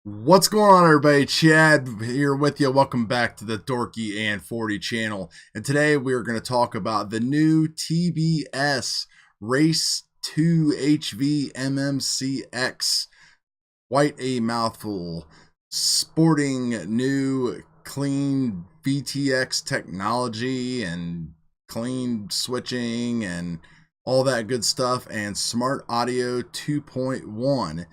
What's going on, everybody? Chad here with you. Welcome back to the Dorky and 40 channel. And today we're going to talk about the new TBS Race 2 HV MMCX. Quite a mouthful. Sporting new clean VTX technology and clean switching and all that good stuff, and Smart Audio 2.1.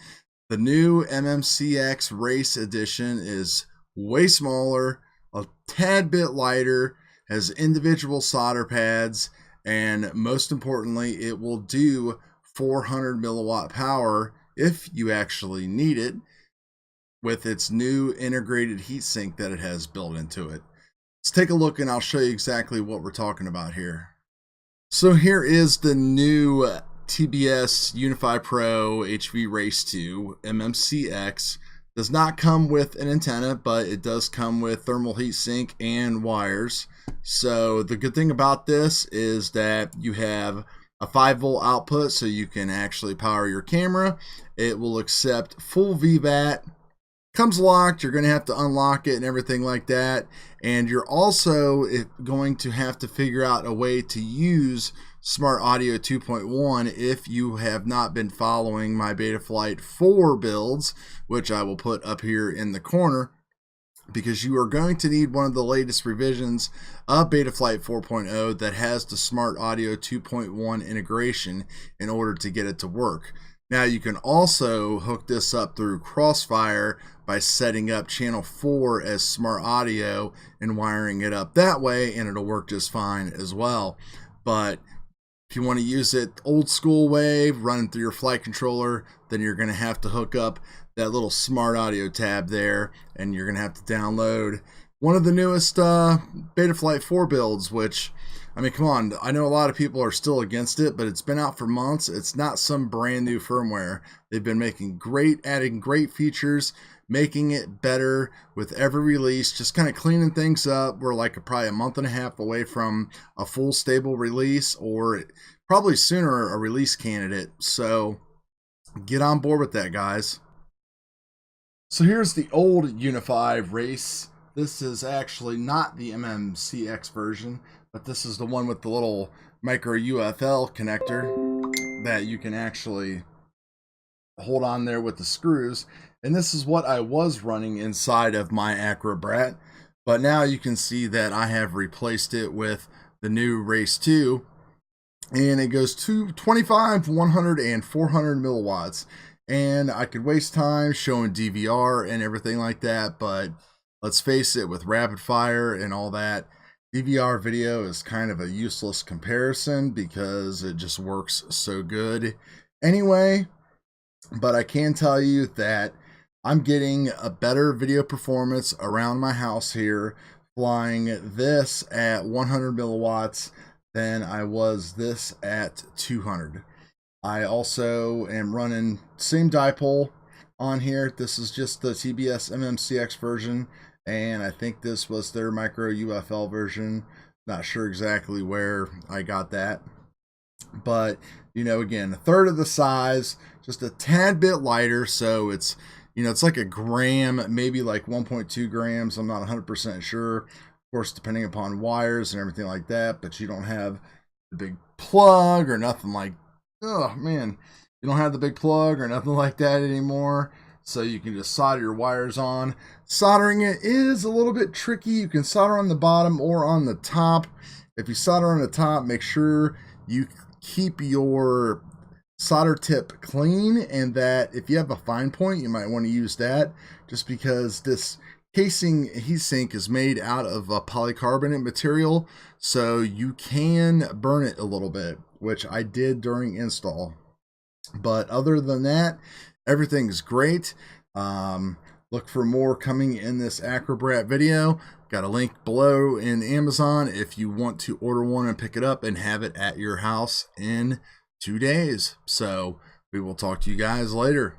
The new MMCX Race Edition is way smaller, a tad bit lighter, has individual solder pads, and most importantly, it will do 400 milliwatt power if you actually need it, with its new integrated heatsink that it has built into it. Let's take a look and I'll show you exactly what we're talking about here. So here is the new TBS UNIFY Pro HV Race 2 MMCX. Does not come with an antenna, but it does come with thermal heatsink and wires. So the good thing about this is that you have a 5-volt output, so you can actually power your camera. It will accept full VBAT. Comes locked, you're going to have to unlock it and everything like that. And you're also going to have to figure out a way to use Smart Audio 2.1 if you have not been following my Betaflight 4 builds, which I will put up here in the corner, because you are going to need one of the latest revisions of Betaflight 4.0 that has the Smart Audio 2.1 integration in order to get it to work. Now you can also hook this up through CROSSFIRE by setting up channel 4 as Smart Audio and wiring it up that way, and it'll work just fine as well. But if you want to use it old school way, running through your flight controller, then you're going to have to hook up that little Smart Audio tab there, and you're going to have to download one of the newest Betaflight 4 builds, which, I mean, come on, I know a lot of people are still against it, but it's been out for months. It's not some brand new firmware. They've been adding great features, making it better with every release, just kind of cleaning things up. We're like probably a month and a half away from a full stable release, or probably sooner a release candidate. So get on board with that, guys. So here's the old UNIFY Race. This is actually not the MMCX version, but this is the one with the little micro UFL connector that you can actually hold on there with the screws. And this is what I was running inside of my AIRBRUSH, but now you can see that I have replaced it with the new Race 2, and it goes to 25, 100, and 400 milliwatts. And I could waste time showing DVR and everything like that, but let's face it, with rapid fire and all that, DVR video is kind of a useless comparison because it just works so good anyway. But I can tell you that I'm getting a better video performance around my house here flying this at 100 milliwatts than I was this at 200. I also am running same dipole on here. This is just the TBS MMCX version, and I think this was their micro UFL version. Not sure exactly where I got that, but you know, again, a third of the size, just a tad bit lighter. So it's, you know, it's like a gram, maybe like 1.2 grams. I'm not 100% sure, of course, depending upon wires and everything like that. But you don't have the big plug or nothing like, oh man, you don't have the big plug or nothing like that anymore. So you can just solder your wires on. Soldering it is a little bit tricky. You can solder on the bottom or on the top. If you solder on the top, make sure you keep your solder tip clean, and that if you have a fine point, you might want to use that, just because this casing heatsink is made out of a polycarbonate material, so you can burn it a little bit, which I did during install. But other than that, everything's great. Look for more coming in this AIRBRUSH video. Got a link below in Amazon if you want to order one and pick it up and have it at your house in 2 days. So we will talk to you guys later.